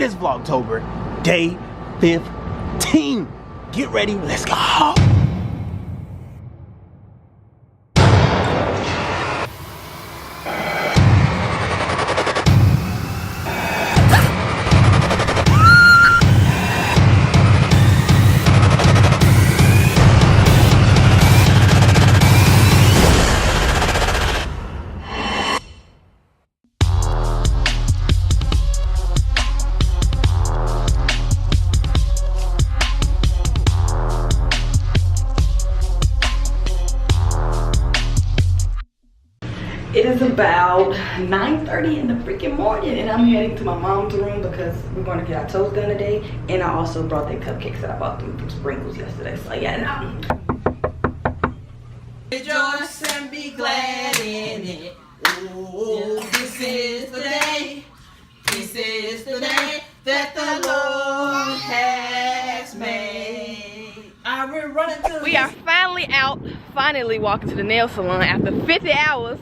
is Vlogtober, day 15. Get ready, let's go. It is about 9:30 in the freaking morning and I'm heading to my mom's room because we're going to get our toast done today. And I also brought the cupcakes that I bought them from Sprinkles yesterday. So yeah, now. Rejoice and be glad in it. Ooh, this is the day. This is the day that the Lord has made. I will run into. We are finally out, finally walking to the nail salon after 50 hours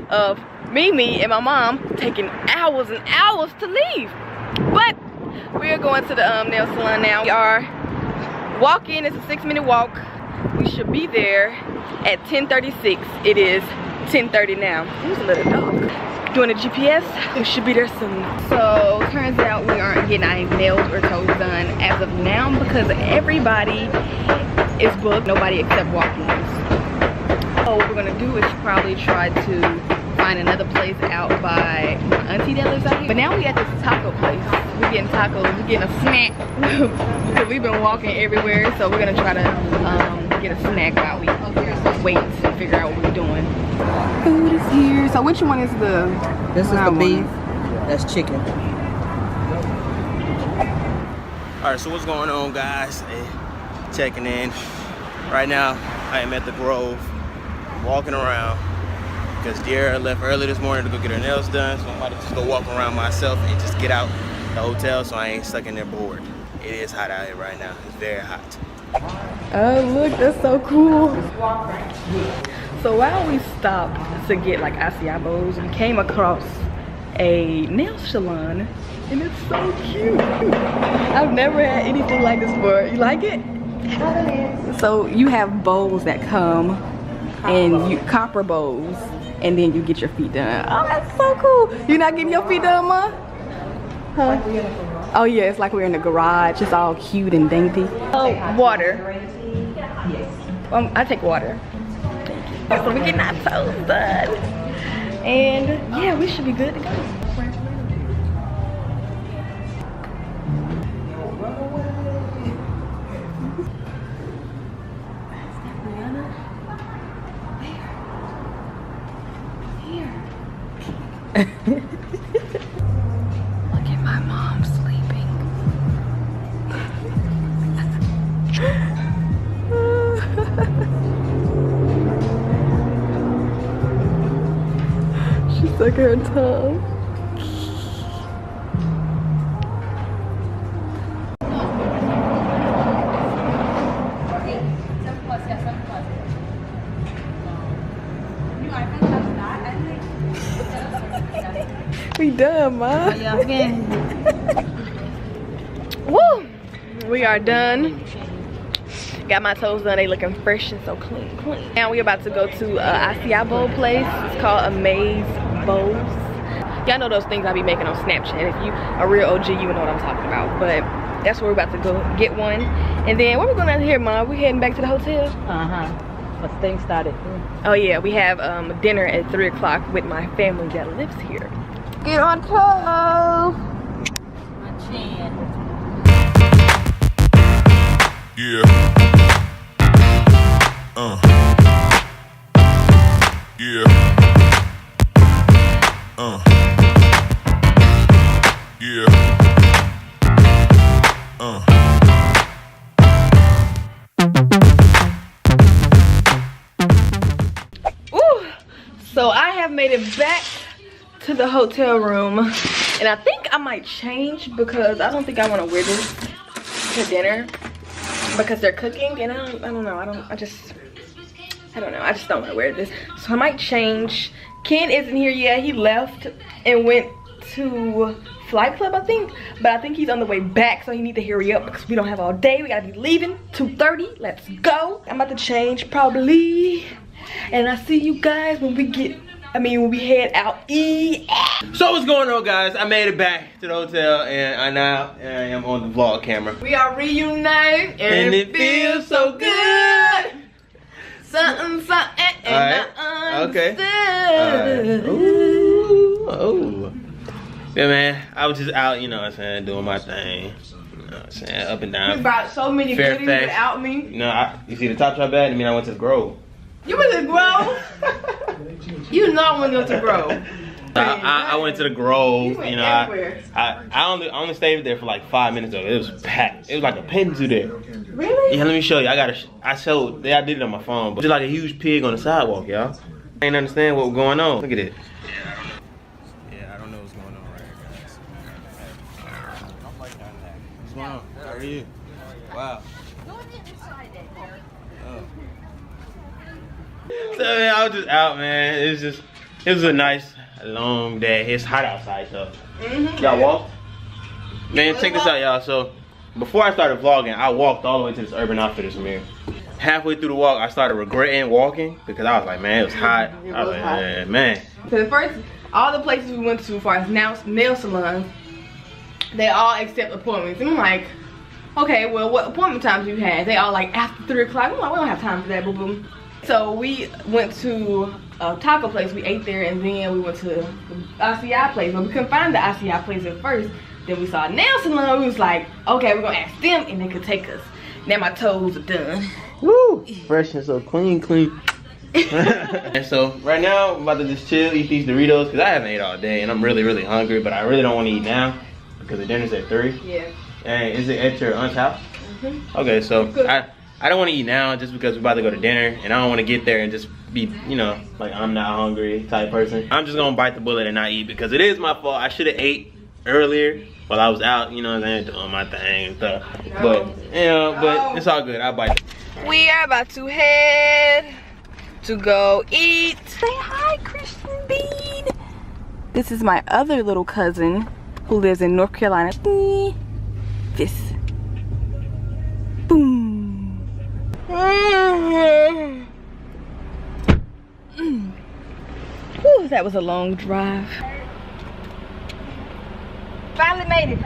of Mimi and my mom taking hours and hours to leave. But we are going to the nail salon now. We are walking, it's a 6-minute walk. We should be there at 10:36. It is 10:30 now. There's a little dog. Doing the GPS, we should be there soon. So turns out we aren't getting our nails or toes done as of now because everybody is booked, nobody except walk-ins. So what we're gonna do is probably try to find another place out by my auntie that lives out here. But now we at this taco place. We're getting tacos, we're getting a snack because we've been walking everywhere. So we're gonna try to get a snack while we wait and figure out what we're doing. Food is here. So which one is the? This is the beef. That's chicken. All right, so what's going on, guys? Hey, checking in. Right now, I am at the Grove, walking around because De'Ara left early this morning to go get her nails done. So I'm about to just go walk around myself and just get out the hotel so I ain't stuck in there bored. It is hot out here right now. It's very hot. Oh, look, that's so cool. So while we stopped to get like acai-bowls, we came across a nail salon and it's so cute. I've never had anything like this before. You like it? So you have bowls that come and you copper bowls and then you get your feet done. Oh, that's so cool. You're not getting your feet done, Ma? Huh? Oh yeah, it's like we're in the garage. It's all cute and dainty. Oh, water. I take water. Thank you. So we're getting our toes done. And yeah, we should be good to go. Look at my mom sleeping. She stuck her tongue. We done, Ma. Woo! We are done. Got my toes done. They looking fresh and so clean. Now we about to go to acai bowl place. It's called Amaze Bowls. Y'all know those things I be making on Snapchat. If you a real OG, you know what I'm talking about. But that's where we're about to go get one. And then what we going on here, Mom? We heading back to the hotel? But things started. Oh yeah, we have dinner at 3 o'clock with my family that lives here. Get on toe. My chin. Yeah. Yeah. Yeah. Ooh. So I have made it back to the hotel room, and I think I might change because I don't think I want to wear this to dinner because they're cooking, and I don't know. I just don't know. I just don't want to wear this, so I might change. Ken isn't here yet. He left and went to Flight Club, I think. But I think he's on the way back, so he need to hurry up because we don't have all day. We gotta be leaving 2:30. Let's go. I'm about to change probably, and I see you guys when we head out eat. So what's going on, guys? I made it back to the hotel, and I am on the vlog camera. We are reunited, and it feels so good. Something, and I understood. Ooh, oh. Yeah, man. I was just out, you know what I'm saying, doing my thing. You know what I'm saying, up and down. You brought so many goodies without me. You know, you see the top shop bag? I mean, I went to the Grove. You went to the Grove? You know I went to the Grove. I went to the Grove. You know, I only stayed there for like 5 minutes though. It was packed. It was like a pen zoo there. Really? Yeah, let me show you. I did it on my phone, but just like a huge pig on the sidewalk, y'all. I ain't understand what was going on. Look at it. Yeah, I don't know what's going on right here, guys. What's going on? How are you? Wow. So man, I was just out, man. It was a nice long day. It's hot outside though. Y'all walked? Man, check this out, y'all. So before I started vlogging, I walked all the way to this Urban Outfitters from here. Halfway through the walk, I started regretting walking because I was like, man, it was hot. I was like, man. So the first, all the places we went to as far as nail salons, they all accept appointments. And I'm like, okay, well, what appointment times do you have? They all like after 3 o'clock. I'm like, we don't have time for that, boo boo. So we went to a taco place, we ate there, and then we went to the ICI place, but we couldn't find the ICI place at first. Then we saw a nail salon, we was like, okay, we're gonna ask them and they could take us. Now my toes are done. Woo! Fresh and so clean. And so right now, I'm about to just chill, eat these Doritos, because I haven't ate all day, and I'm really, really hungry, but I really don't want to eat now, because the dinner's at 3. Yeah. And is it at your aunt's house? Okay, so I don't want to eat now just because we're about to go to dinner, and I don't want to get there and just be, you know, like I'm not hungry type person. I'm just gonna bite the bullet and not eat because it is my fault. I should have ate earlier while I was out, you know what I'm saying, doing my thing and stuff. But, you know, but it's all good. I'll bite. We are about to head to go eat. Say hi, Christian Bean. This is my other little cousin who lives in North Carolina. This. Boom. Whew, that was a long drive. Finally made it.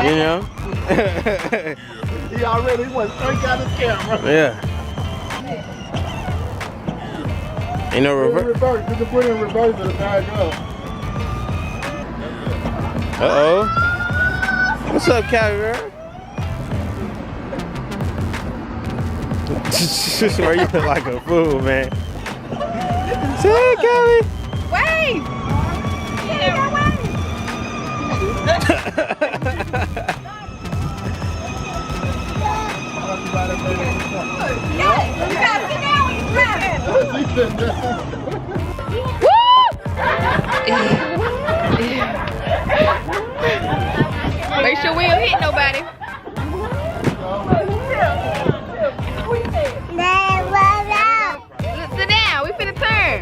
You know? He already went straight out his camera. Yeah. Ain't no reverse. You can put it in reverse and back up. Uh-oh. What's up, Callie, girl? Where you look like a fool, man. Say hey, Callie. Wait! Yeah, wait! You gotta sit down when you grab it. Make sure we don't hit nobody. Sit down, we finna turn.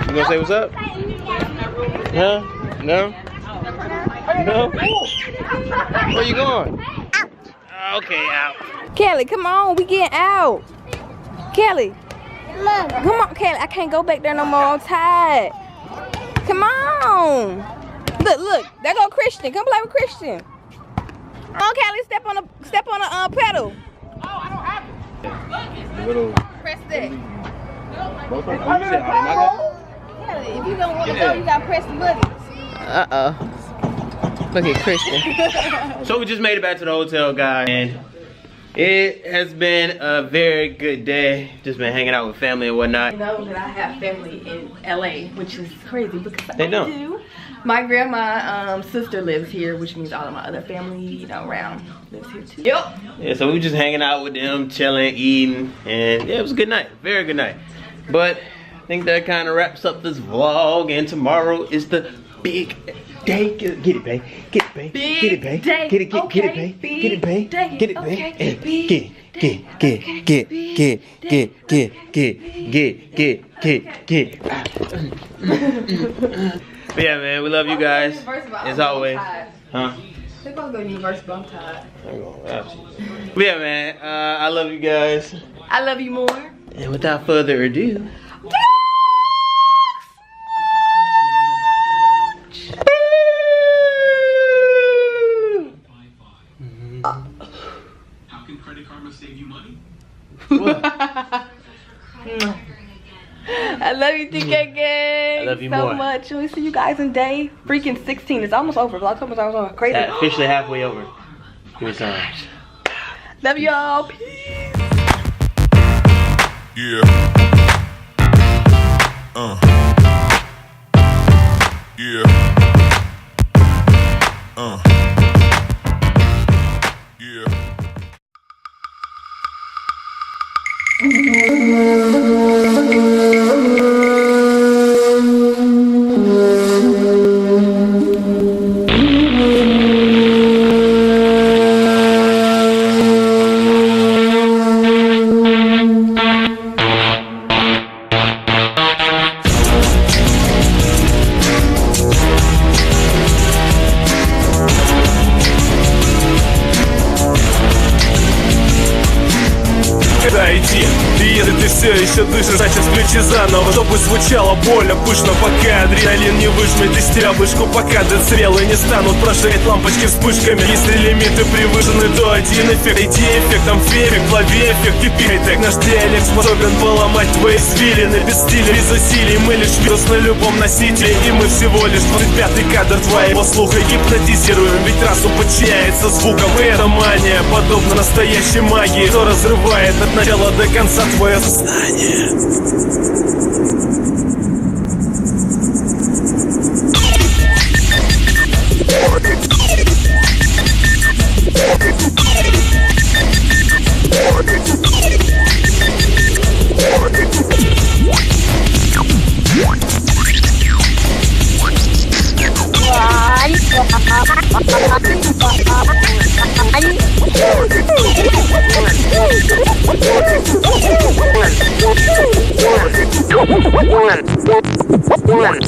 You gonna say what's up? Huh? No? No? Where you going? Out. Okay, out. Kelly, come on, we getting out. Kelly. Come on, Kelly. I can't go back there no more. I'm tired. Come on. Look. There go Christian. Come play with Christian. Come on, Kelly. Step on the pedal. Oh, I don't have it. Little. Press that. Kelly, if you don't want to go, you gotta press the buttons. Look at Christian. So we just made it back to the hotel, guys, and it has been a very good day. Just been hanging out with family and whatnot. You know that I have family in LA, which is crazy because They I don't. do. My grandma sister lives here, which means all of my other family, you know, around lives here too. Yep. Yeah, so we just hanging out with them, chilling, eating, and yeah, it was a good night. Very good night. But I think that kind of wraps up this vlog. And tomorrow is the big day. Get it, babe. Get it, babe. Get it, babe. Get it, get it, babe. Get it, babe. Get it, babe. Get. But yeah, man, we love you guys as always. Huh? They're gonna go to university, but I'm tired. But yeah, man, I love you guys. I love you more. And without further ado, How can Credit Karma save you money? I love you, DK gang. I love you so more. much. We'll see you guys in day freaking 16. It's almost over. Vlogtober's almost over. Crazy. officially halfway over. Give me some. Love y'all. Peace. Yeah. Yeah. Yeah. Иди, и если ты все еще дышишь, значит включи заново, чтобы звучало больно, пышно, пока адреналин не выжмет из тебя вышку, пока децибелы не станут прожигать лампочки вспышками. Если лимиты превышены, то один эффект, иди эффектом фемик, лови эффект, кипи так. Наш диалект способен поломать твои извилины, без стиля, без усилий. Мы лишь вирус на любом носителе, и мы всего лишь 25-й кадр твоего слуха гипнотизируем, ведь разум подчиняется звукам. И эта мания подобна настоящей магии, что разрывает от начала до конца твое сознание. One.